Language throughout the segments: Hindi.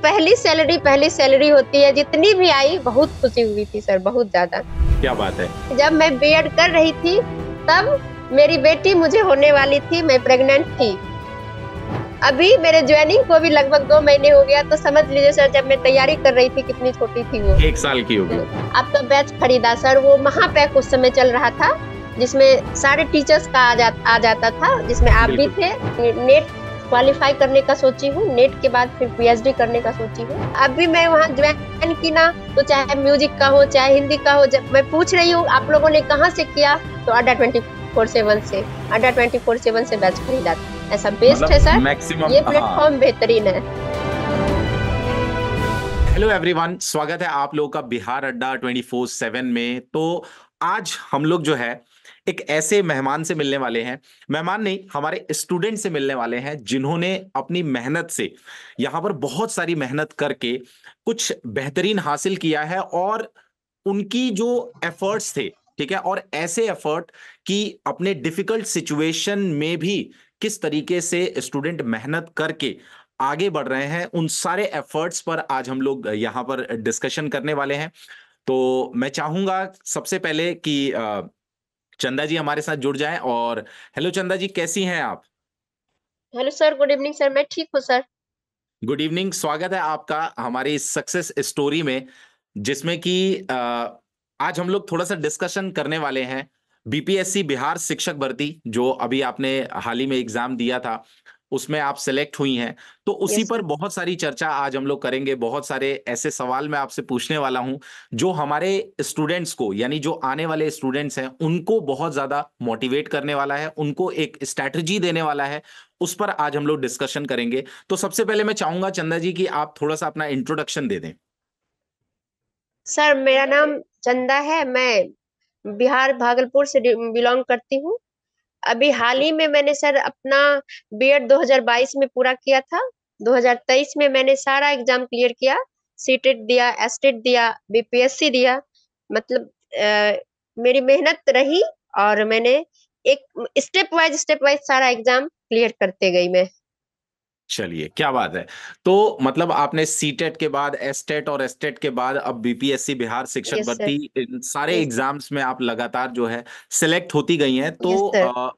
पहली सैलरी होती है, जितनी भी आई बहुत खुशी हुई थी सर, बहुत ज्यादा। क्या बात है। जब मैं बीएड कर रही थी तब मेरी बेटी मुझे होने वाली थी, मैं प्रेग्नेंट थी। अभी मेरे ज्वाइनिंग को भी लगभग 2 महीने हो गया, तो समझ लीजिए सर जब मैं तैयारी कर रही थी कितनी छोटी थी वो। 1 साल की होगी। आपका बैच खरीदा सर, वो महापैक उस समय चल रहा था, जिसमें सारे टीचर्स का आ जाता था, जिसमें आप भी थे। नेट क्वालिफाई करने का सोची हूँ, नेट के बाद फिर पीएचडी करने का सोची हूँ। अभी मैं वहाँ ज्वाइन की ना, तो चाहे म्यूजिक का हो चाहे हिंदी का हो, जब मैं पूछ रही हूँ आप लोगों ने कहाँ से किया, तो अड्डा 24/7 से बैच खरीदा था। ऐसा बेस्ट है सर, मैक्सिमम ये प्लेटफॉर्म बेहतरीन है। हेलो एवरीवन, स्वागत है आप लोगों का बिहार अड्डा 24/7 में। तो आज हम लोग जो है एक ऐसे मेहमान से मिलने वाले हैं, मेहमान नहीं हमारे स्टूडेंट से मिलने वाले हैं, जिन्होंने अपनी मेहनत से यहाँ पर बहुत सारी मेहनत करके कुछ बेहतरीन हासिल किया है। और उनकी जो एफर्ट्स थे, ठीक है, और ऐसे एफर्ट कि अपने डिफिकल्ट सिचुएशन में भी किस तरीके से स्टूडेंट मेहनत करके आगे बढ़ रहे हैं, उन सारे एफर्ट्स पर आज हम लोग यहाँ पर डिस्कशन करने वाले हैं। तो मैं चाहूंगा सबसे पहले कि चंदा जी हमारे साथ जुड़ जाएं। और हेलो चंदा जी, कैसी हैं आप? Hello sir, good evening sir, मैं ठीक हूँ सर। गुड इवनिंग, स्वागत है आपका हमारी सक्सेस स्टोरी में, जिसमें कि आज हम लोग थोड़ा सा डिस्कशन करने वाले हैं बीपीएससी बिहार शिक्षक भर्ती, जो अभी आपने हाल ही में एग्जाम दिया था, उसमें आप सेलेक्ट हुई हैं। तो उसी यस पर सर। बहुत सारी चर्चा आज हम लोग करेंगे। बहुत सारे ऐसे सवाल मैं आपसे पूछने वाला हूं जो हमारे स्टूडेंट्स को, यानी जो आने वाले स्टूडेंट्स हैं, उनको बहुत ज्यादा मोटिवेट करने वाला है, उनको एक स्ट्रैटेजी देने वाला है। उस पर आज हम लोग डिस्कशन करेंगे। तो सबसे पहले मैं चाहूंगा चंदा जी कि आप थोड़ा सा अपना इंट्रोडक्शन दे दें। सर मेरा नाम चंदा है, मैं बिहार भागलपुर से बिलोंग करती हूँ। अभी हाल ही में मैंने सर अपना बीएड 2022 में पूरा किया था। 2023 में मैंने सारा एग्जाम क्लियर किया, सीटेट दिया, एसटेट दिया, बीपीएससी दिया। मतलब मेरी मेहनत रही, और मैंने एक स्टेप वाइज सारा एग्जाम क्लियर करते गई मैं। चलिए, क्या बात है। तो मतलब आपने सीटेट के बाद एसटेट और एसटेट के बाद अब बीपीएससी बिहार शिक्षक यस सर। भर्ती, इन सारे यस। एग्जाम्स में आप लगातार जो है सिलेक्ट होती गई हैं। तो यस सर।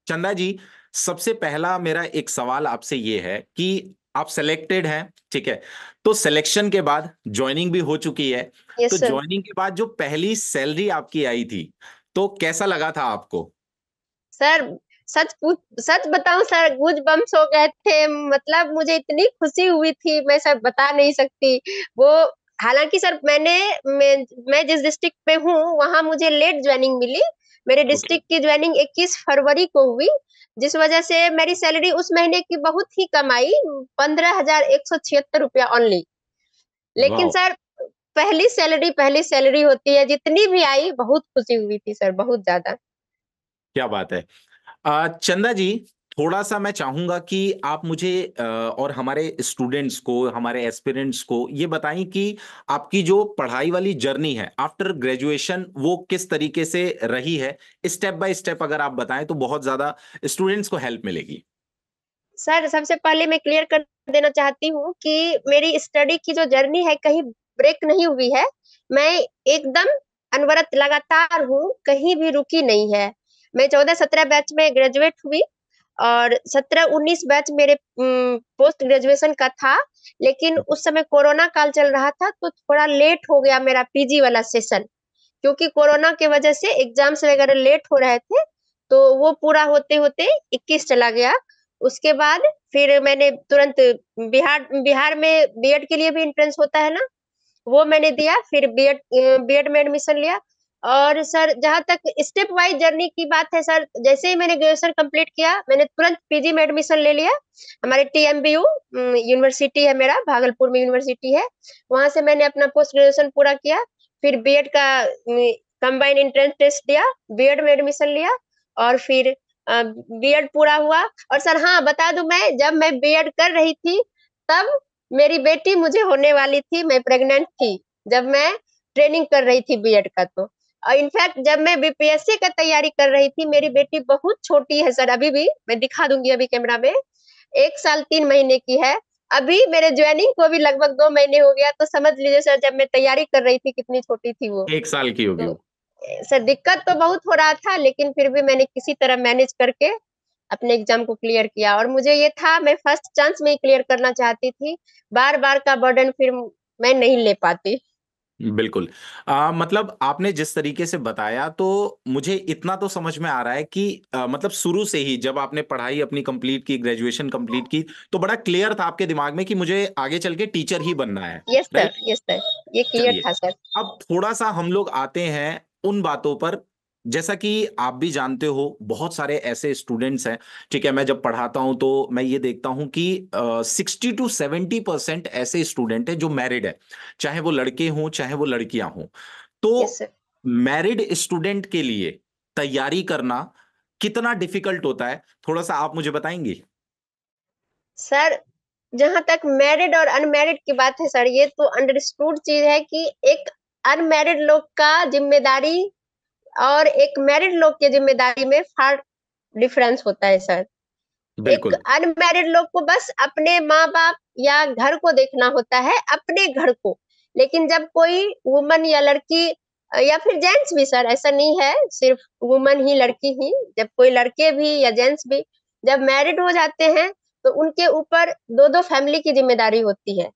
चंदा जी, सबसे पहला मेरा एक सवाल आपसे ये है कि आप सिलेक्टेड हैं, ठीक है, तो सिलेक्शन के बाद ज्वाइनिंग भी हो चुकी है। तो यस सर। ज्वाइनिंग के बाद जो पहली सैलरी आपकी आई थी, तो कैसा लगा था आपको? सर सच बताऊं सर, गूज बम्स हो गए थे। मतलब मुझे इतनी खुशी हुई थी, मैं सर बता नहीं सकती वो। हालांकि सर मैं जिस डिस्ट्रिक्ट में हूँ वहां मुझे लेट ज्वाइनिंग मिली। मेरे ओके। डिस्ट्रिक्ट की ज्वाइनिंग 21 फरवरी को हुई, जिस वजह से मेरी सैलरी उस महीने की बहुत ही कम आई, 15,176 रुपया ओनली। लेकिन वाह, सर पहली सैलरी होती है, जितनी भी आई बहुत खुशी हुई थी सर, बहुत ज्यादा। क्या बात है। चंदा जी, थोड़ा सा मैं चाहूंगा कि आप मुझे और हमारे स्टूडेंट्स को, हमारे एस्पिरेंट्स को ये बताएं कि आपकी जो पढ़ाई वाली जर्नी है आफ्टर ग्रेजुएशन, वो किस तरीके से रही है। स्टेप बाय स्टेप अगर आप बताएं तो बहुत ज्यादा स्टूडेंट्स को हेल्प मिलेगी। सर सबसे पहले मैं क्लियर कर देना चाहती हूँ कि मेरी स्टडी की जो जर्नी है कहीं ब्रेक नहीं हुई है। मैं एकदम अनवरत लगातार हूँ, कहीं भी रुकी नहीं है। मैं 14-17 बैच में ग्रेजुएट हुई, और 17-19 बैच मेरे पोस्ट ग्रेजुएशन का था। लेकिन उस समय कोरोना काल चल रहा था, तो थोड़ा लेट हो गया मेरा पीजी वाला सेशन, क्योंकि कोरोना के वजह से एग्जाम्स वगैरह लेट हो रहे थे। तो वो पूरा होते होते 21 चला गया। उसके बाद फिर मैंने तुरंत बिहार बिहार में बीएड के लिए भी एंट्रेंस होता है ना, वो मैंने दिया, फिर बीएड बीएड में एडमिशन लिया। और सर जहाँ तक स्टेप वाइज जर्नी की बात है सर, जैसे ही मैंने ग्रेजुएशन कंप्लीट किया मैंने तुरंत पीजी में एडमिशन ले लिया। हमारे टीएमबीयू यूनिवर्सिटी है, मेरा भागलपुर में यूनिवर्सिटी है, वहां से मैंने अपना पोस्ट ग्रेजुएशन पूरा किया। फिर बीएड का कंबाइंड एंट्रेंस टेस्ट दिया, बीएड में एडमिशन लिया, और फिर बीएड पूरा हुआ। और सर हाँ बता दूं, मैं जब मैं बीएड कर रही थी तब मेरी बेटी मुझे होने वाली थी, मैं प्रेग्नेंट थी जब मैं ट्रेनिंग कर रही थी बीएड का। तो इनफैक्ट जब मैं बीपीएससी का तैयारी कर रही थी, मेरी बेटी बहुत छोटी है सर, अभी भी मैं दिखा दूंगी अभी कैमरा में, 1 साल 3 महीने की है। अभी मेरे ज्वाइनिंग को भी लगभग 2 महीने हो गया, तो समझ लीजिए सर जब मैं तैयारी कर रही थी कितनी छोटी थी वो। 1 साल की होगी तो वो। सर दिक्कत तो बहुत हो रहा था, लेकिन फिर भी मैंने किसी तरह मैनेज करके अपने एग्जाम को क्लियर किया। और मुझे ये था, मैं फर्स्ट चांस में ही क्लियर करना चाहती थी, बार बार का बर्डन फिर मैं नहीं ले पाती। बिल्कुल। मतलब आपने जिस तरीके से बताया तो मुझे इतना तो समझ में आ रहा है कि मतलब शुरू से ही जब आपने पढ़ाई अपनी कंप्लीट की, ग्रेजुएशन कंप्लीट की, तो बड़ा क्लियर था आपके दिमाग में कि मुझे आगे चल के टीचर ही बनना है। Yes sir, right. Yes sir, ये क्लियर चलिए, था सर। अब थोड़ा सा हम लोग आते हैं उन बातों पर। जैसा कि आप भी जानते हो बहुत सारे ऐसे स्टूडेंट्स हैं, ठीक है, मैं जब पढ़ाता हूं तो मैं ये देखता हूं कि 60 to 70% ऐसे स्टूडेंट हैं जो मैरिड है, चाहे वो लड़के हों चाहे वो लड़कियां हों। यस तो सर। मैरिड स्टूडेंट के लिए तैयारी करना कितना डिफिकल्ट होता है, थोड़ा सा आप मुझे बताएंगे। सर जहां तक मैरिड और अनमैरिड की बात है सर, ये तो अंडरस्टूड चीज है कि एक अनमैरिड लोग का जिम्मेदारी और एक मैरिड लोग की जिम्मेदारी में फार डिफरेंस होता है सर। एक बिल्कुल। अनमैरिड लोग को बस अपने माँ बाप या घर को देखना होता है, अपने घर को। लेकिन जब कोई वुमन या लड़की या फिर जेंट्स भी सर, ऐसा नहीं है सिर्फ वुमन ही लड़की ही, जब कोई लड़के भी या जेंट्स भी जब मैरिड हो जाते हैं, तो उनके ऊपर दो दो फैमिली की जिम्मेदारी होती है।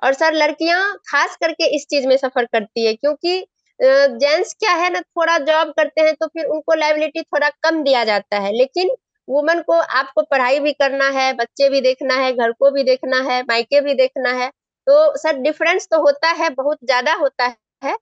और सर लड़कियां खास करके इस चीज में सफर करती है, क्योंकि जेंट्स क्या है ना, थोड़ा जॉब करते हैं तो फिर उनको लाइबिलिटी थोड़ा कम दिया जाता है, लेकिन वुमन को आपको पढ़ाई भी करना है, बच्चे भी देखना है, घर को भी देखना है, मायके भी देखना है। तो सर डिफरेंस तो होता है, बहुत ज्यादा होता है,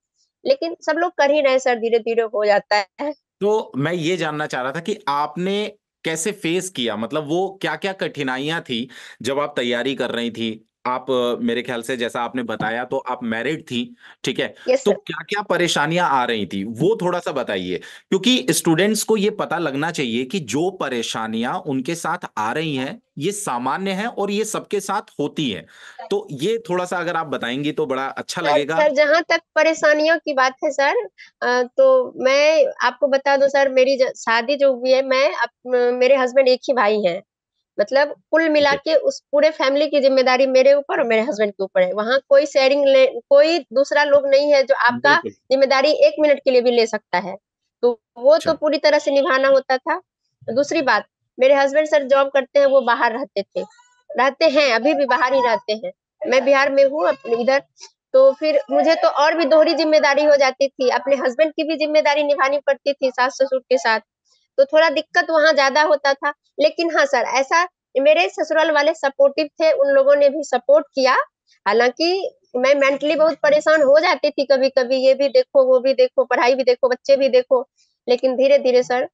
लेकिन सब लोग कर ही रहे हैं सर, धीरे धीरे हो जाता है। तो मैं ये जानना चाह रहा था कि आपने कैसे फेस किया, मतलब वो क्या क्या कठिनाइयां थी जब आप तैयारी कर रही थी। आप मेरे ख्याल से जैसा आपने बताया तो आप मैरिड थी, ठीक है। यस तो सर। क्या क्या परेशानियां आ रही थी वो थोड़ा सा बताइए, क्योंकि स्टूडेंट्स को ये पता लगना चाहिए कि जो परेशानियां उनके साथ आ रही हैं ये सामान्य है और ये सबके साथ होती हैं। तो ये थोड़ा सा अगर आप बताएंगी तो बड़ा अच्छा सर लगेगा। सर जहां तक परेशानियों की बात है सर, तो मैं आपको बता दूं सर, मेरी शादी जो हुई है, मेरे हस्बैंड एक ही भाई हैं। मतलब कुल ठीक मिला है। के उस पूरे फैमिली की जिम्मेदारी मेरे ऊपर और मेरे हस्बैंड के ऊपर है। वहाँ कोई कोई दूसरा लोग नहीं है जो आपका बिल्कुल। जिम्मेदारी 1 मिनट के लिए भी ले सकता है। तो वो तो अच्छा। पूरी तरह से निभाना होता था। दूसरी बात, मेरे हस्बैंड सर जॉब करते हैं, वो बाहर रहते थे, रहते हैं, अभी भी बाहर ही रहते हैं। मैं बिहार में हूँ अपने इधर। तो फिर मुझे तो और भी दोहरी जिम्मेदारी हो जाती थी, अपने हस्बैंड की भी जिम्मेदारी निभानी पड़ती थी सास ससुर के साथ। तो थोड़ा दिक्कत वहां ज्यादा होता था। लेकिन हाँ सर, ऐसा मेरे ससुराल वाले सपोर्टिव थे, उन लोगों ने भी सपोर्ट किया। हालांकि मैं मेंटली बहुत परेशान हो जाती थी कभी कभी, ये भी देखो वो भी देखो, पढ़ाई भी देखो, बच्चे भी देखो। लेकिन धीरे धीरे सर,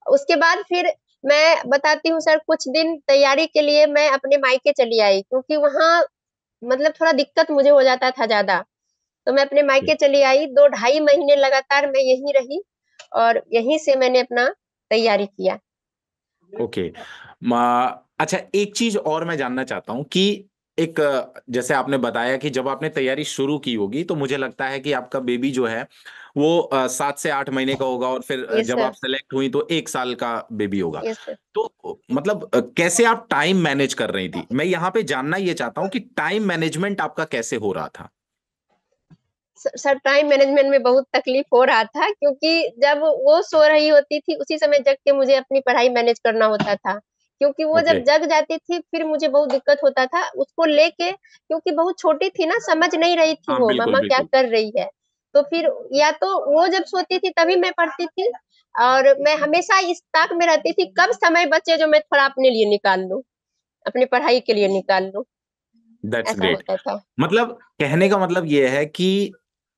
उसके बाद फिर मैं बताती हूँ सर, कुछ दिन तैयारी के लिए मैं अपने मायके चली आई, क्योंकि वहाँ मतलब थोड़ा दिक्कत मुझे हो जाता था ज्यादा। तो मैं अपने मायके चली आई, 2 ढाई महीने लगातार मैं यहीं रही, और यहीं से मैंने अपना तैयारी किया। ओके। अच्छा, एक चीज और मैं जानना चाहता हूं कि एक जैसे आपने बताया कि जब आपने तैयारी शुरू की होगी तो मुझे लगता है कि आपका बेबी जो है वो 7 से 8 महीने का होगा, और फिर यस जब सर। आप सेलेक्ट हुई तो 1 साल का बेबी होगा। Yes sir. तो मतलब कैसे आप टाइम मैनेज कर रही थी, मैं यहाँ पे जानना ये चाहता हूँ कि टाइम मैनेजमेंट आपका कैसे हो रहा था। सर टाइम मैनेजमेंट में बहुत तकलीफ हो रहा था, क्योंकि जब वो सो रही होती थी उसी समय जग के मुझे अपनी पढ़ाई मैनेज करना होता था। क्योंकि वो ओके। जब जग जाती थी फिर मुझे बहुत दिक्कत होता था उसको लेके, क्योंकि बहुत छोटी थी ना, समझ नहीं रही थी हाँ वो बिल्कुल मामा क्या बिल्कुल। कर रही है। तो फिर या तो वो जब सोती थी तभी मैं पढ़ती थी, और मैं हमेशा इस ताक में रहती थी कब समय बचे जो मैं थोड़ा अपने लिए निकाल लूं, अपनी पढ़ाई के लिए निकाल लूं। दैट्स ऐसा ग्रेट। होता था। मतलब कहने का मतलब ये है कि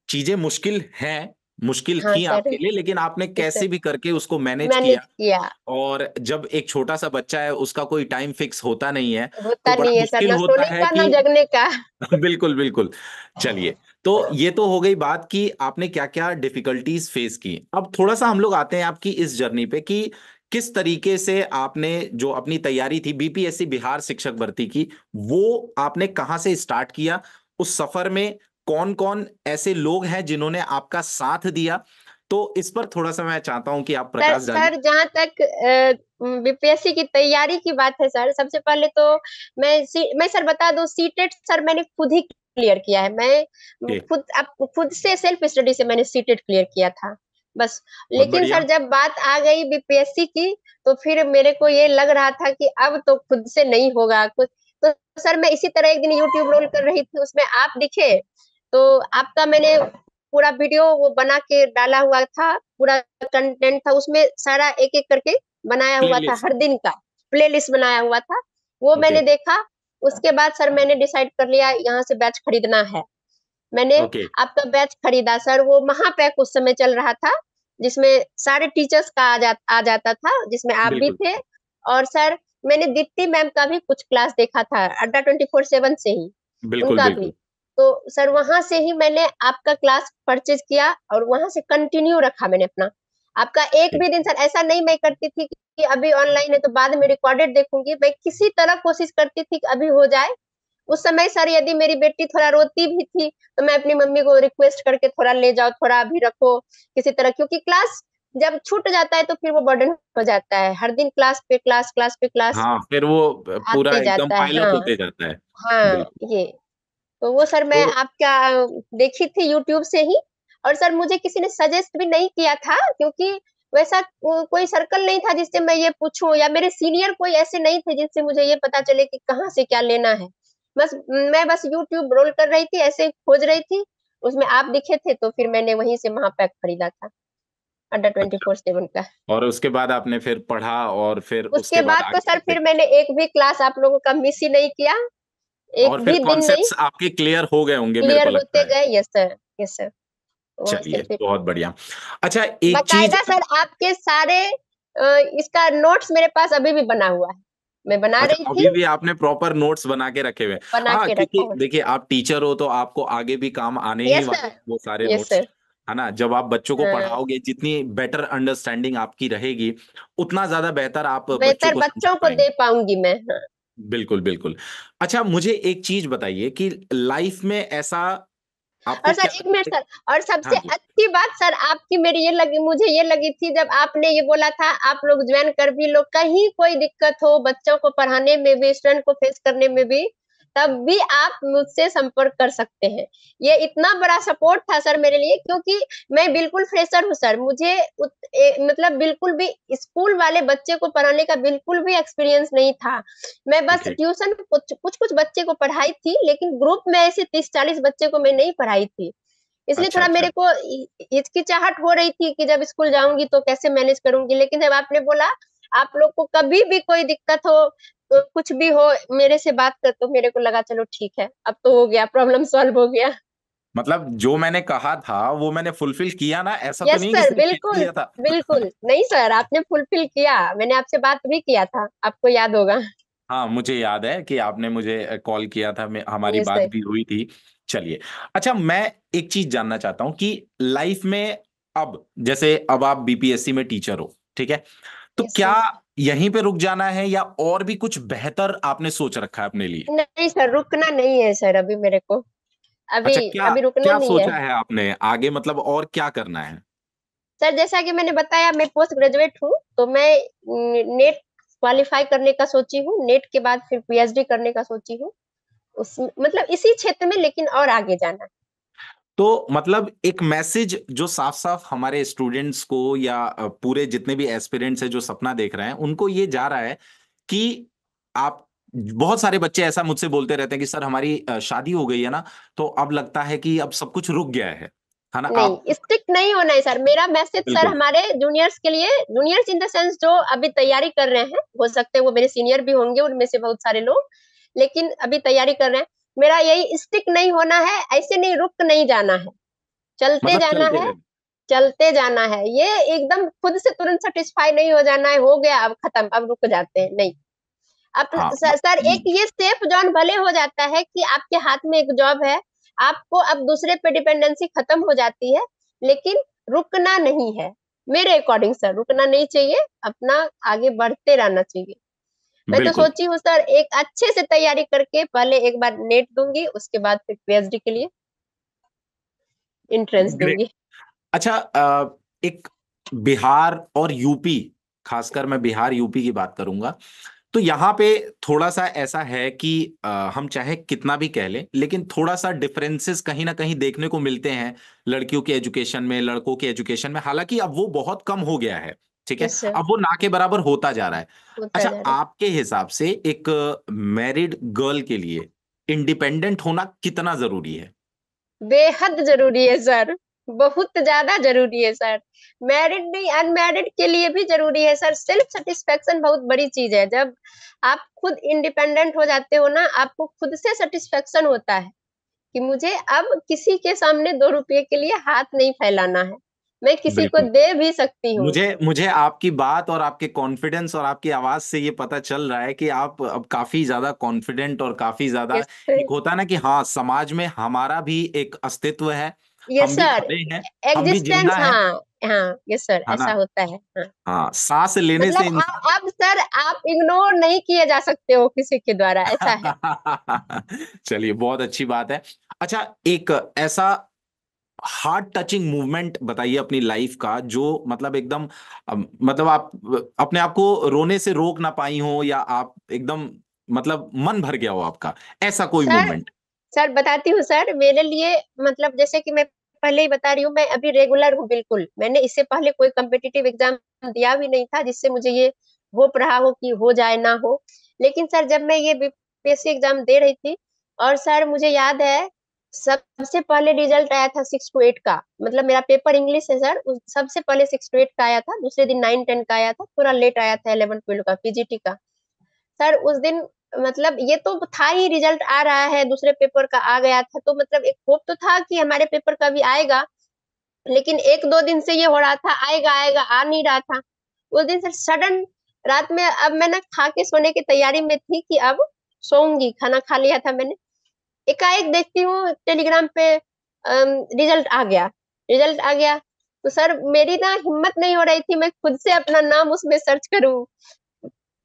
चीजें मुश्किल हैं, मुश्किल हाँ थी सर। आपके लिए, लेकिन आपने यस सर। कैसे भी करके उसको मैनेज मैनेज किया। किया। और जब एक छोटा सा बच्चा है उसका कोई टाइम फिक्स होता नहीं है, तो होता बड़ा नहीं है सर, मुश्किल ना होता सोने है का ना कि जगने का। बिल्कुल बिल्कुल। चलिए, तो ये तो हो गई बात कि आपने क्या क्या डिफिकल्टीज फेस की। अब थोड़ा सा हम लोग आते हैं आपकी इस जर्नी पे कि किस तरीके से आपने जो अपनी तैयारी थी बीपीएससी बिहार शिक्षक भर्ती की, वो आपने कहाँ से स्टार्ट किया, उस सफर में कौन कौन ऐसे लोग हैं जिन्होंने आपका साथ दिया। तो इस पर थोड़ा सा मैं चाहता हूं कि आप सर प्रकाश डालिए। सर जहाँ तक बीपीएससी की तैयारी की बात है सर, सबसे पहले तो मैं सर बता दूं, सीटेट सर मैंने खुद ही क्लियर किया है। मैं ओके, खुद से सेल्फ स्टडी से मैंने सीटेट क्लियर किया था बस। बहुत लेकिन बढ़िया। सर जब बात आ गई बीपीएससी की, तो फिर मेरे को ये लग रहा था कि अब तो खुद से नहीं होगा कुछ। तो सर मैं इसी तरह एक दिन यूट्यूब रोल कर रही थी, उसमें आप दिखे, तो आपका मैंने पूरा वीडियो वो बना के डाला हुआ था, पूरा कंटेंट था उसमें, सारा एक एक करके बनाया हुआ था, प्लेलिस्ट। हर दिन का प्लेलिस्ट बनाया हुआ था। वो ओके। मैंने देखा। उसके बाद सर मैंने डिसाइड कर लिया यहाँ से बैच खरीदना है। मैंने ओके। आपका बैच खरीदा सर। वो महापैक उस समय चल रहा था, जिसमें सारे टीचर्स का आ जाता था, जिसमें आप भी बिल्कुल थे। और सर मैंने दीप्ति मैम का भी कुछ क्लास देखा था, अड्डा 24/7 से ही, बिल्कुल उनका भी। बिल्कुल। तो सर वहां से ही मैंने आपका क्लास परचेज किया, और वहां से कंटिन्यू रखा मैंने अपना। आपका एक ओके। भी दिन सर ऐसा नहीं मैं करती थी कि अभी ऑनलाइन है तो बाद में रिकॉर्डेड देखूंगी, मैं किसी तरह कोशिश करती थी कि अभी हो जाए। उस समय सर यदि मेरी बेटी थोड़ा रोती भी थी, तो मैं अपनी मम्मी को रिक्वेस्ट करके थोड़ा ले जाओ, थोड़ा अभी रखो किसी तरह, क्योंकि क्लास जब छूट जाता है तो फिर वो बर्डन हो जाता है, हर दिन क्लास पे क्लास, क्लास पे क्लास हाँ, फिर वो पूरा आते एकदम जाता है। पाइलअप हाँ होते जाता है। हाँ बिल्कुल। ये। तो वो सर मैं तो आपका देखी थी यूट्यूब से ही। और सर मुझे किसी ने सजेस्ट भी नहीं किया था, क्योंकि वैसा कोई सर्कल नहीं था जिससे मैं ये पूछूं, या मेरे सीनियर कोई ऐसे नहीं थे जिससे मुझे ये पता चले कि कहाँ से क्या लेना है। मैं बस यूट्यूब रोल कर रही थी, ऐसे खोज रही थी, उसमें आप दिखे थे, तो फिर मैंने वहीं से महापैक खरीदा था, अड्डा ट्वेंटी अच्छा, फोर सेवन का। और उसके बाद आपने फिर पढ़ा और फिर उसके उसके बाद बाद तो आगे सर बढ़ते फिर गए, मैंने एक भी क्लास आप लोगों का मिस ही नहीं किया, एक और फिर भी दिन नहीं। कॉन्सेप्ट्स आपके क्लियर हो गए होंगे मेरे क्लियर को होते लगता है। गए, यस सर, यस सर। वहां से चलिए, फिर बहुत बढ़िया। अच्छा, एक चीज। बाकायदा सर आपके सारे इसका नोट्स मेरे पास अभी भी बना हुआ है, मैं बना अच्छा, रही थी, अभी भी आपने प्रॉपर नोट्स बना के रखे हुए हैं? बना हाँ, के रखा क्योंकि हुआ देखिए आप टीचर हो तो आपको आगे भी काम आने है। ही यस वाले सर, हैं वो सारे यस नोट्स, सर। है ना? जब आप बच्चों को हाँ, पढ़ाओगे, जितनी बेटर अंडरस्टैंडिंग आपकी रहेगी, उतना ज्यादा बेहतर आप बच्चों बेहतर को समझा बच्चों को पाएंगे। दे पाऊंगी मैं। हाँ। बिल्कुल बिल्कुल। अच्छा, मुझे एक चीज बताइए कि लाइफ में ऐसा और आपको सर क्या एक लगता मिनट है? सर, और सबसे हाँ जी। अच्छी बात सर आपकी मेरी ये लगी, मुझे ये लगी थी जब आपने ये बोला था आप लोग ज्वाइन कर भी लो, कहीं कोई दिक्कत हो बच्चों को पढ़ाने में भी, स्टूडेंट को फेस करने में भी, तब भी आप मुझसे संपर्क कर सकते हैं। ये इतना बड़ा सपोर्ट था सर मेरे लिए, क्योंकि मैं बिल्कुल फ्रेशर हूँ सर, मुझे मतलब बिल्कुल भी स्कूल वाले बच्चे को पढ़ाने का बिल्कुल भी एक्सपीरियंस नहीं था। मैं बस ओके। ट्यूशन कुछ कुछ कुछ बच्चे को पढ़ाई थी, लेकिन ग्रुप में ऐसे 30-40 बच्चे को मैं नहीं पढ़ाई थी। इसलिए अच्छा थोड़ा अच्छा। मेरे को हिचकिचाहट हो रही थी कि जब स्कूल जाऊंगी तो कैसे मैनेज करूंगी, लेकिन जब आपने बोला आप लोग को कभी भी कोई दिक्कत हो, तो कुछ भी हो मेरे से बात कर, तो मेरे को लगा चलो ठीक है, अब तो हो गया, प्रॉब्लम सॉल्व हो गया। मतलब जो मैंने कहा था वो मैंने फुलफिल किया ना, ऐसा तो यस नहीं कि सर, सिर्फ कह बिल्कुल दिया था। बिल्कुल नहीं सर, आपने फुलफिल किया, मैंने आपसे बात भी किया था, आपको याद होगा। हाँ, मुझे याद है कि आपने मुझे कॉल किया था, हमारी यस बात सर, भी हुई थी। चलिए। अच्छा, मैं एक चीज जानना चाहता हूं कि लाइफ में अब जैसे अब आप बीपीएससी में टीचर हो, ठीक है? तो यस क्या सर। यहीं पे रुक जाना है या और भी कुछ बेहतर आपने सोच रखा है अपने लिए? नहीं सर, रुकना नहीं है सर अभी मेरे को, अभी अच्छा, क्या अभी रुकना क्या नहीं है। सोचा है आपने आगे, मतलब और क्या करना है? सर जैसा कि मैंने बताया, मैं पोस्ट ग्रेजुएट हूँ, तो मैं नेट क्वालिफाई करने का सोची हूँ, नेट के बाद फिर पीएचडी करने का सोची हूँ, उस मतलब इसी क्षेत्र में, लेकिन और आगे जाना। तो मतलब एक मैसेज जो साफ साफ हमारे स्टूडेंट्स को या पूरे जितने भी एस्पिरेंट्स हैं जो सपना देख रहे हैं उनको ये जा रहा है कि आप, बहुत सारे बच्चे ऐसा मुझसे बोलते रहते हैं कि सर हमारी शादी हो गई है ना, तो अब लगता है कि अब सब कुछ रुक गया है ना? आप नहीं, स्ट्रिक्ट नहीं होना है सर, मेरा मैसेज सर बिल्कुल हमारे जूनियर्स के लिए, जूनियर्स इन द सेंस जो अभी तैयारी कर रहे हैं, हो सकते हैं वो मेरे सीनियर भी होंगे उनमें से बहुत सारे लोग, लेकिन अभी तैयारी कर रहे हैं, मेरा यही, स्टिक नहीं होना है, ऐसे नहीं, रुक नहीं जाना है, चलते मतलब जाना चलते है, रहे। चलते जाना है। ये एकदम खुद से तुरंत सेटिस्फाई नहीं हो जाना है, हो गया अब खत्म, अब रुक जाते हैं, नहीं। अब हाँ सर एक ये सेफ जोन भले हो जाता है कि आपके हाथ में एक जॉब है, आपको अब दूसरे पे डिपेंडेंसी खत्म हो जाती है, लेकिन रुकना नहीं है। मेरे अकॉर्डिंग सर रुकना नहीं चाहिए, अपना आगे बढ़ते रहना चाहिए। मैं तो बिल्कुल। सोची हूँ सर एक अच्छे से तैयारी करके पहले एक बार नेट दूंगी, उसके बाद फिर पीएचडी के लिए एंट्रेंस ग्रेट। दूंगी। अच्छा, एक बिहार और यूपी, खासकर मैं बिहार यूपी की बात करूंगा, तो यहाँ पे थोड़ा सा ऐसा है कि हम चाहे कितना भी कह लें, लेकिन थोड़ा सा डिफरेंसेस कहीं ना कहीं देखने को मिलते हैं लड़कियों के एजुकेशन में, लड़कों के एजुकेशन में। हालांकि अब वो बहुत कम हो गया है, ठीक है, यस सर। अब वो ना के बराबर होता जा रहा है। होता अच्छा, जा रहा है। आपके हिसाब से एक मैरिड गर्ल के लिए इंडिपेंडेंट होना कितना जरूरी है? बेहद जरूरी है सर। बहुत ज्यादा जरूरी है सर। मैरिड नहीं, अनमैरिड के लिए भी जरूरी है सर। सेल्फ सेटिस्फेक्शन बहुत बड़ी चीज है। जब आप खुद इंडिपेंडेंट हो जाते हो ना, आपको खुद से सेटिस्फेक्शन होता है कि मुझे अब किसी के सामने 2 रुपये के लिए हाथ नहीं फैलाना है, मैं किसी को बिल्कुल। दे भी सकती हूँ। मुझे मुझे आपकी बात और आपके कॉन्फिडेंस और आपकी आवाज से ये पता चल रहा है कि आप अब काफी ज्यादा कॉन्फिडेंट और काफी ज्यादा, यस एक होता है ना कि हाँ, समाज में हमारा भी एक अस्तित्व है, यस हम भी सर। खड़े हैं, हम भी जिंदा एग्जिस्टेंस, हैं, हाँ। हाँ यस सर, है ऐसा ना? होता है हाँ। हाँ, सांस लेने से मतलब अब सर आप इग्नोर नहीं किए जा सकते हो किसी के द्वारा, ऐसा है। चलिए, बहुत अच्छी बात है। अच्छा, एक ऐसा हार्ट टचिंग मूवमेंट बताइए अपनी लाइफ का, जो मतलब एकदम मतलब आप अपने आप को रोने से रोक ना पाई हो, या आप एकदम मतलब मन भर गया हो आपका, ऐसा कोई सर मूवमेंट। सर बताती हूँ सर, मेरे लिए मतलब जैसे कि मैं पहले ही बता रही हूँ, मैं अभी रेगुलर हूँ बिल्कुल। मैंने इससे पहले कोई कम्पिटिटिव एग्जाम दिया भी नहीं था जिससे मुझे ये होप रहा हो कि हो जाए ना हो। लेकिन सर जब मैं ये बीपीएससी एग्जाम दे रही थी, और सर मुझे याद है सबसे पहले रिजल्ट आया था 6 to 8 का। मतलब मेरा पेपर इंग्लिश है सर, सबसे पहले 6 to 8 का आया था, दूसरे दिन 9-10 का आया था, थोड़ा लेट आया था 11-12 का, पीजीटी का। सर उस दिन मतलब ये तो था ही, रिजल्ट आ रहा है, दूसरे पेपर का आ गया था, तो मतलब एक होप तो था कि हमारे पेपर का भी आएगा। लेकिन 1-2 दिन से ये हो रहा था आएगा आएगा, आ नहीं रहा था। उस दिन सर सडन रात में, अब मैं ना खा के सोने की तैयारी में थी कि अब सोऊंगी, खाना खा लिया था मैंने। एकाएक देखती हूँ टेलीग्राम पे रिजल्ट आ गया। रिजल्ट आ गया तो सर मेरी ना हिम्मत नहीं हो रही थी मैं खुद से अपना नाम उसमें सर्च करूं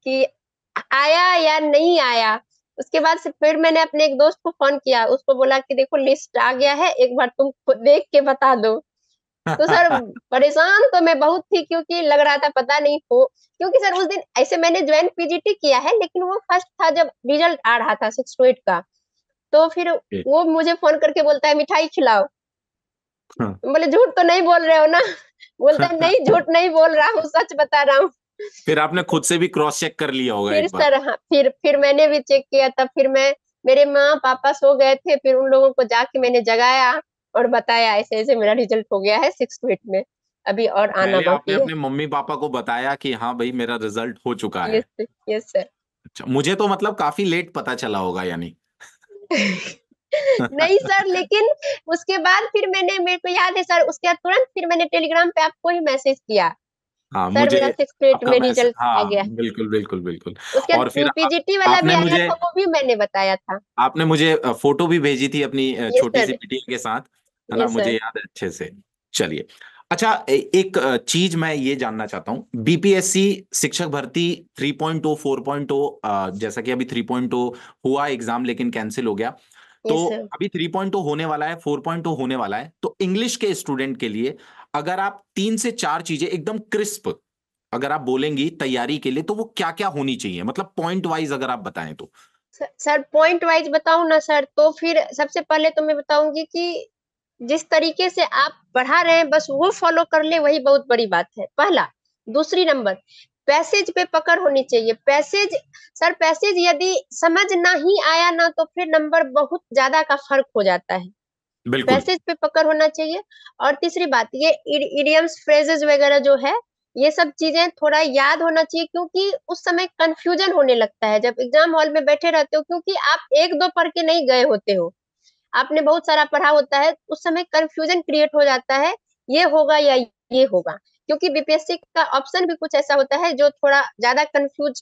कि आया या नहीं आया। उसके बाद से फिर मैंने अपने एक दोस्त को फोन किया, उसको बोला कि देखो लिस्ट आ गया है, एक बार तुम खुद देख के बता दो। तो सर परेशान तो मैं बहुत थी, क्योंकि लग रहा था पता नहीं हो, क्योंकि सर उस दिन ऐसे मैंने ज्वाइन पीजीटी किया है, लेकिन वो फर्स्ट था जब रिजल्ट आ रहा था 6 to 8 का। तो फिर वो मुझे फोन करके बोलता है मिठाई खिलाओ। बोले झूठ तो नहीं बोल रहे हो ना? बोलता है नहीं, झूठ नहीं बोल रहा हूँ, सच बता रहा हूँ। फिर आपने खुद से भी क्रॉस चेक कर लिया होगा फिर एक बार। सर हाँ, फिर मैंने भी चेक किया, तब फिर मैं, मेरे माँ पापा सो गए थे, फिर उन लोगों को जाके मैंने जगाया और बताया ऐसे ऐसे मेरा रिजल्ट हो गया है 6 to 8 में, अभी और आना पहले आपने बाकी है। अपने मम्मी पापा को बताया कि हाँ भाई, मेरा रिजल्ट हो चुका है। Yes yes sir. अच्छा, मुझे तो मतलब काफी लेट पता चला होगा यानी। नहीं सर, लेकिन उसके बाद फिर मैंने, मेरे को याद है सर, उसके बाद तुरंत फिर मैंने टेलीग्राम पे आपको ही मैसेज किया, हाँ, सर मुझे मेरा 6 to 8 आपका में मैसेज, रिजल्ट आ हाँ गया है। बिल्कुल बिल्कुल बिल्कुल। उसके और फिर बाद पीजीटी वाला भी आपने आया मुझे था, वो भी मैंने बताया था। आपने मुझे फोटो भी भेजी थी अपनी यस छोटी सी सर। बिटिया के साथ, है ना, यस मुझे सर। याद है अच्छे से। चलिए, अच्छा, एक चीज मैं ये जानना चाहता हूँ, बीपीएससी शिक्षक भर्ती 3.0 4.0, जैसा कि अभी 3.0 हुआ एग्जाम लेकिन कैंसिल हो गया, तो यस सर। अभी 3.0 होने वाला है, 4.0 होने वाला है, तो इंग्लिश के स्टूडेंट के लिए अगर आप 3 से 4 चीजें एकदम क्रिस्प अगर आप बोलेंगी तैयारी के लिए, तो वो क्या क्या होनी चाहिए, मतलब पॉइंट वाइज अगर आप बताएं तो। सर पॉइंट वाइज बताऊं ना सर, तो फिर सबसे पहले तो मैं बताऊंगी कि जिस तरीके से आप पढ़ा रहे हैं बस वो फॉलो कर ले, वही बहुत बड़ी बात है, पहला। दूसरी नंबर, पैसेज पे पकड़ होनी चाहिए। पैसेज, सर पैसेज यदि समझ ना ही आया ना, तो फिर नंबर बहुत ज्यादा का फर्क हो जाता है। बिल्कुल पैसेज पे पकड़ होना चाहिए। और तीसरी बात, ये इडियम्स फ्रेजेस वगैरह जो है, ये सब चीजें थोड़ा याद होना चाहिए, क्योंकि उस समय कंफ्यूजन होने लगता है जब एग्जाम हॉल में बैठे रहते हो, क्योंकि आप एक दो पढ़ के नहीं गए होते हो, आपने बहुत सारा पढ़ा होता है, उस समय कंफ्यूजन क्रिएट हो जाता है, ये होगा या ये होगा। क्योंकि बीपीएससी का ऑप्शन भी कुछ ऐसा होता है जो थोड़ा ज्यादा कंफ्यूज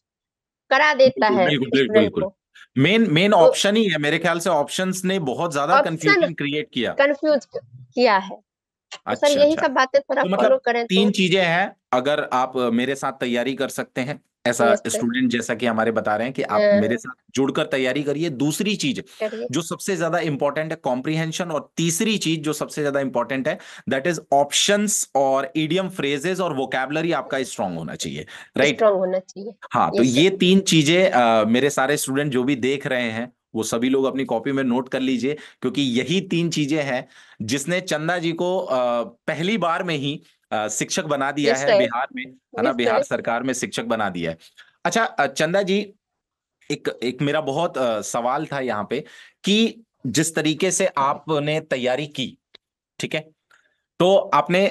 करा देता बिल्कुल है बिल्कुल बिल्कुल स्टूडेंट बिल्कुल। को। मेन मेन तो ऑप्शन ही है मेरे ख्याल से, ऑप्शंस ने बहुत ज्यादा ऑप्शन कंफ्यूजन क्रिएट किया। कंफ्यूज किया है। तो सर अच्छा यही अच्छा, सब बातें थोड़ा तो फॉलो मतलब करें तो। 3 चीजें हैं, अगर आप मेरे साथ तैयारी कर सकते हैं, ऐसा यस सर। स्टूडेंट जैसा कि हमारे बता रहे हैं कि आप मेरे साथ जुड़कर तैयारी करिए। दूसरी चीज करिए। जो सबसे ज्यादा इंपॉर्टेंट है कॉम्प्रिहेंशन, और तीसरी चीज जो सबसे ज्यादा इंपॉर्टेंट है दैट इज ऑप्शंस और इडियम फ्रेजेस और वोकैबुलरी आपका स्ट्रांग होना चाहिए, राइट? स्ट्रांग होना चाहिए। हाँ, तो यस सर। ये तीन चीजें मेरे सारे स्टूडेंट जो भी देख रहे हैं वो सभी लोग अपनी कॉपी में नोट कर लीजिए, क्योंकि यही तीन चीजें हैं जिसने चंदा जी को पहली बार में ही शिक्षक बना दिया यस है सर। बिहार में, है ना? Yes Bihar sir. सरकार में शिक्षक बना दिया है। अच्छा, चंदा जी, एक एक मेरा बहुत सवाल था यहाँ पे कि जिस तरीके से आपने तैयारी की, ठीक है, तो आपने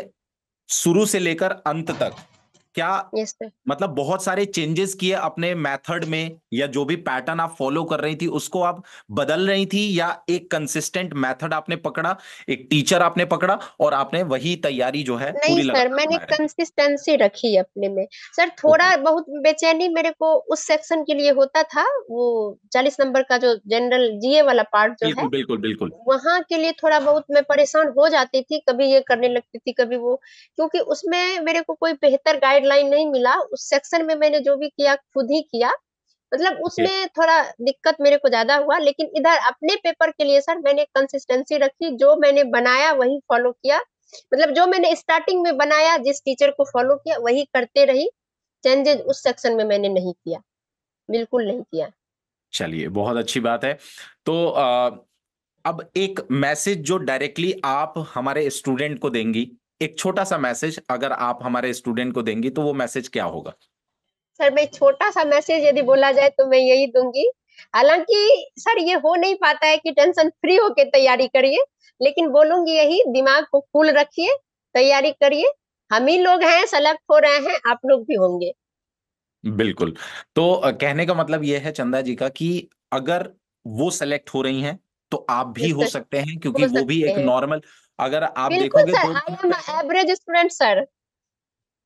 शुरू से लेकर अंत तक क्या यस सर। मतलब बहुत सारे चेंजेस किए अपने मेथड में, या जो भी पैटर्न आप फॉलो कर रही थी उसको आप बदल रही थी, या एक कंसिस्टेंट मेथड आपने पकड़ा, एक टीचर आपने पकड़ा और आपने वही तैयारी जो है नहीं पूरी सर, लगातार मैंने बनाए रखी? कंसिस्टेंसी रखी अपने में। Sir okay. थोड़ा बहुत बेचैनी मेरे को उस सेक्शन के लिए होता था, वो 40 नंबर का जो जनरल जीए वाला पार्ट जो है, बिल्कुल बिल्कुल बिल्कुल। वहां के लिए थोड़ा बहुत मैं परेशान हो जाती थी, कभी ये करने लगती थी कभी वो, क्योंकि उसमें मेरे को कोई बेहतर गाइडलाइन नहीं मिला। उस सेक्शन में मैंने जो भी किया खुद ही किया, मतलब ओके। उसमें थोड़ा दिक्कत मेरे को ज्यादा हुआ। लेकिन इधर अपने पेपर के लिए सर मैंने कंसिस्टेंसी रखी, जो मैंने बनाया वही फॉलो किया, मतलब जो मैंने स्टार्टिंग में बनाया जिस टीचर को फॉलो किया वही करते रही। चेंजेस उस सेक्शन में मैंने नहीं किया, बिल्कुल नहीं किया। चलिए, बहुत अच्छी बात है। तो अब एक मैसेज जो डायरेक्टली आप हमारे स्टूडेंट को देंगी, एक छोटा सा मैसेज अगर आप हमारे स्टूडेंट को देंगी तो वो मैसेज क्या होगा? सर मैं छोटा सा मैसेज यदि बोला जाए तो मैं यही दूंगी, हालांकि सर ये हो नहीं पाता है कि टेंशन फ्री होके तैयारी करिए, लेकिन बोलूंगी यही, दिमाग को कूल रखिए, तैयारी करिए। हम ही लोग हैं सेलेक्ट हो रहे हैं, आप लोग भी होंगे। बिल्कुल। तो कहने का मतलब ये है चंदा जी का कि अगर वो सेलेक्ट हो रही हैं तो आप भी यस हो सर। सकते हैं, क्योंकि हो वो भी सकते एक हैं। नॉर्मल, अगर आप बिल्कुल देखोगे सर, दो आई दिन एम पहले। Average student sir.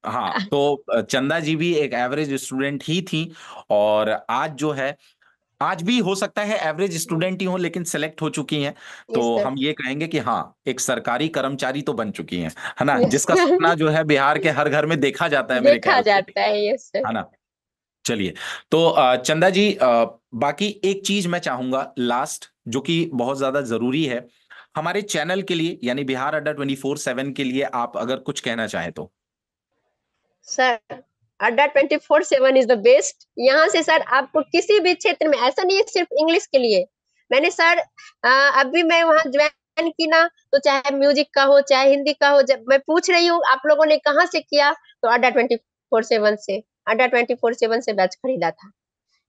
हाँ, तो चंदा जी भी एक एवरेज स्टूडेंट ही थी, और आज जो है, आज भी हो सकता है एवरेज स्टूडेंट ही हो लेकिन सेलेक्ट हो चुकी हैं। तो यस सर। हम ये कहेंगे कि हाँ, एक सरकारी कर्मचारी तो बन चुकी हैं, है ना? यस जिसका सर। सपना जो है बिहार के हर घर में देखा जाता है मेरे देखा ख्याल से भी, जाता है, यस सर। है ना? चलिए, तो चंदा जी, बाकी एक चीज मैं चाहूंगा लास्ट, जो कि बहुत ज्यादा जरूरी है हमारे चैनल के लिए, यानी बिहार अड्डा 24/7 के लिए, आप अगर कुछ कहना चाहें तो। सर अड्डा 24/7 इज द बेस्ट। यहाँ से सर आपको किसी भी क्षेत्र में, ऐसा नहीं है सिर्फ इंग्लिश के लिए, मैंने सर अभी मैं वहाँ ज्वाइन की ना, तो चाहे म्यूजिक का हो चाहे हिंदी का हो, जब मैं पूछ रही हूँ आप लोगों ने कहाँ से किया, तो अड्डा 24/7 से, अड्डा 24/7 से बैच खरीदा था।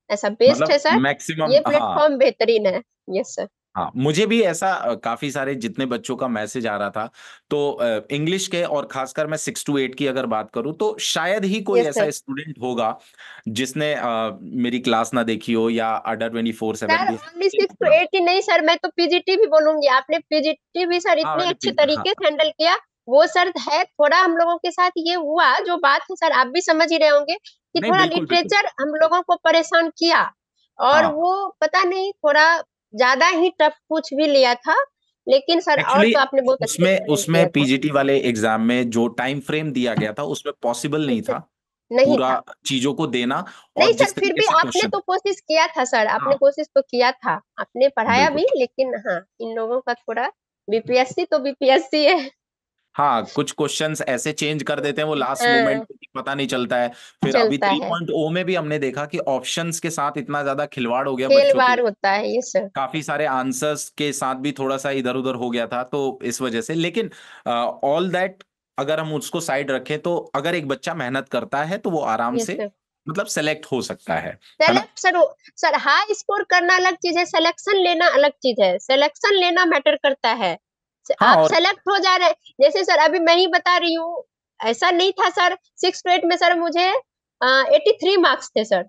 ऐसा बेस्ट है मतलब सर, मैक्सिमम, ये हाँ। प्लेटफॉर्म बेहतरीन है। Yes sir. हाँ, मुझे भी ऐसा काफी सारे जितने बच्चों का मैसेज आ रहा था, तो इंग्लिश के, और खासकर मैं 6 to 8 की अगर बात करूं तो शायद ही कोई यस ऐसा सर। स्टूडेंट होगा जिसने मेरी क्लास ना देखी हो या अड्डा 24/7 सर भी ओनली 6 to 8 ही नहीं सर, मैं तो पीजीटी भी बोलूंगी, आपने पीजीटी भी सर हाँ इतने मैंने अच्छे हाँ। तरीके से हैंडल किया। वो सर है थोड़ा हम लोगों के साथ ये हुआ जो बात है सर, आप भी समझ ही रहे होंगे कि नहीं, थोड़ा बिल्कुल बिल्कुल। लिटरेचर हम लोगों को परेशान किया, और हाँ, वो पता नहीं थोड़ा ज्यादा ही टफ पूछ भी लिया था, लेकिन सर और एक्चुअली तो आपने बहुत अच्छे से उसमें हैंडल उसमें किया था। पीजीटी वाले एग्जाम में जो टाइम फ्रेम दिया गया था उसमें पॉसिबल नहीं यस सर। था नहीं पूरा था। चीजों को देना, नहीं और सर जिस फिर तरीके भी से आपने क्वेश्चन। तो कोशिश किया था सर, आपने हाँ, कोशिश तो किया था, आपने पढ़ाया बिल्कुल। भी, लेकिन हाँ इन लोगों का थोड़ा, बीपीएससी तो बीपीएससी है। हाँ, कुछ क्वेश्चंस ऐसे चेंज कर देते हैं वो लास्ट मोमेंट हाँ, पे, पता नहीं चलता है। फिर अभी चलता है। 3.0 में भी हमने देखा कि ऑप्शंस के साथ इतना ज्यादा खिलवाड़ हो गया खेल बच्चों के, वार होता है ये सर। काफी सारे आंसर्स के साथ भी थोड़ा सा इधर उधर हो गया था, तो इस वजह से। लेकिन ऑल दैट अगर हम उसको साइड रखें तो अगर एक बच्चा मेहनत करता है तो वो आराम यस से सर। मतलब सेलेक्ट हो सकता है ना? Select sir, sir high score करना अलग चीज है, सिलेक्शन लेना अलग चीज है, सिलेक्शन लेना मैटर करता है। हाँ, आप और सेलेक्ट हो जा रहे हैं, जैसे सर अभी मैं ही बता रही हूँ, ऐसा नहीं था सर 6 to 8 में सर मुझे 83 मार्क्स थे सर,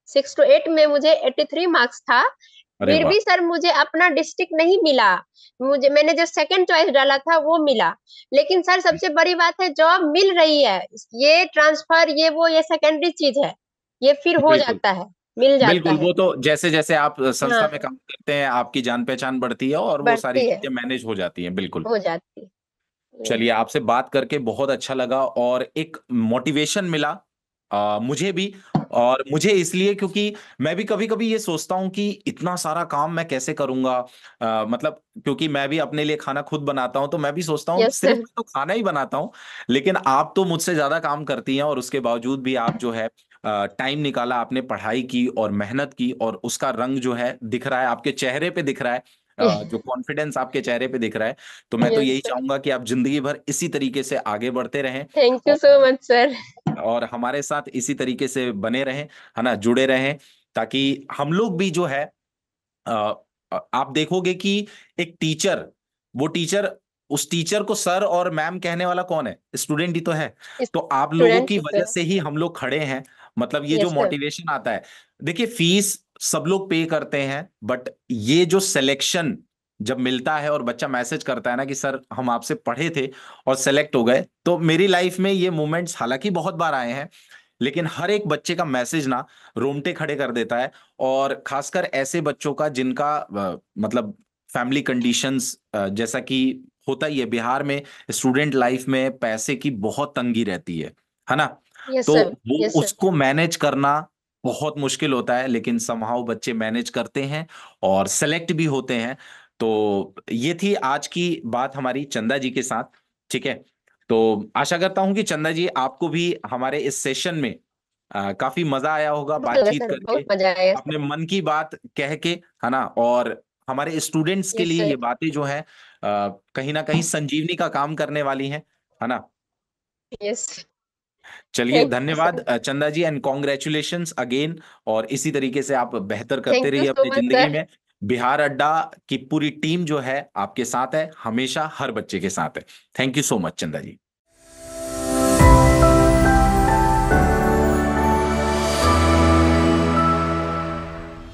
6 to 8 में मुझे 83 मार्क्स था। अरे फिर वाह। भी सर मुझे अपना डिस्ट्रिक्ट नहीं मिला, मुझे मैंने जो सेकंड चॉइस डाला था वो मिला। लेकिन सर सबसे बड़ी बात है जॉब मिल रही है, ये ट्रांसफर ये वो ये सेकेंडरी चीज है, ये फिर हो बिल्कुल जाता है, मिल जाता बिल्कुल, है। वो तो जैसे जैसे आप संस्था में हाँ, काम करते हैं आपकी जान पहचान बढ़ती है और वो सारी बढ़ती है, चीजें मैनेज हो जाती हैं, बिल्कुल। हो जाती है। चलिए, आपसे बात करके बहुत अच्छा लगा और एक मोटिवेशन मिला मुझे भी। और मुझे इसलिए क्योंकि मैं भी कभी कभी ये सोचता हूँ कि इतना सारा काम मैं कैसे करूंगा। मतलब क्योंकि मैं भी अपने लिए खाना खुद बनाता हूँ, तो मैं भी सोचता हूँ यस सिर्फ सर। मैं तो खाना ही बनाता हूँ। लेकिन आप तो मुझसे ज्यादा काम करती हैं, और उसके बावजूद भी आप जो है टाइम निकाला, आपने पढ़ाई की और मेहनत की, और उसका रंग जो है दिख रहा है आपके चेहरे पे, दिख रहा है जो कॉन्फिडेंस आपके चेहरे पे दिख रहा है। तो मैं तो यस यही सर। चाहूंगा कि आप जिंदगी भर इसी तरीके से आगे बढ़ते रहें, थैंक यू सो और मच सर। और हमारे साथ इसी तरीके से बने रहें, है ना, जुड़े रहें, ताकि हम लोग भी जो है अ, आप देखोगे कि एक टीचर, वो टीचर, उस टीचर को सर और मैम कहने वाला कौन है? स्टूडेंट ही तो है। तो आप लोगों स्टूडेंट की ही वजह तो है। से ही हम लोग खड़े हैं। मतलब ये जो यस सर। मोटिवेशन आता है, देखिए फीस सब लोग पे करते हैं, बट ये जो सिलेक्शन जब मिलता है और बच्चा मैसेज करता है ना कि सर हम आपसे पढ़े थे और सेलेक्ट हो गए, तो मेरी लाइफ में ये मोमेंट्स हालांकि बहुत बार आए हैं, लेकिन हर एक बच्चे का मैसेज ना रोंगटे खड़े कर देता है। और खासकर ऐसे बच्चों का जिनका मतलब फैमिली कंडीशंस, जैसा कि होता ही है बिहार में, स्टूडेंट लाइफ में पैसे की बहुत तंगी रहती है ना। यस तो सर। वो यस सर। उसको मैनेज करना बहुत मुश्किल होता है, लेकिन समहाउ बच्चे मैनेज करते हैं और सेलेक्ट भी होते हैं। तो ये थी आज की बात हमारी चंदा जी के साथ। ठीक है, तो आशा करता हूं कि चंदा जी आपको भी हमारे इस सेशन में काफी मजा आया होगा बहुत लगा बातचीत सर, करके, बहुत मजा आया अपने सर। मन की बात कह के, है ना। और हमारे स्टूडेंट्स के यस लिए सर। ये बातें जो है कहीं ना कहीं संजीवनी का काम करने वाली हैं, है ना। यस। चलिए, थैंक यू धन्यवाद सर। चंदा जी, एंड कॉन्ग्रेचुलेशंस अगेन। और इसी तरीके से आप बेहतर करते थैंक यू रहिए सो अपनी मच जिंदगी सर। में। बिहार अड्डा की पूरी टीम जो है आपके साथ है, हमेशा हर बच्चे के साथ है। थैंक यू सो मच चंदा जी।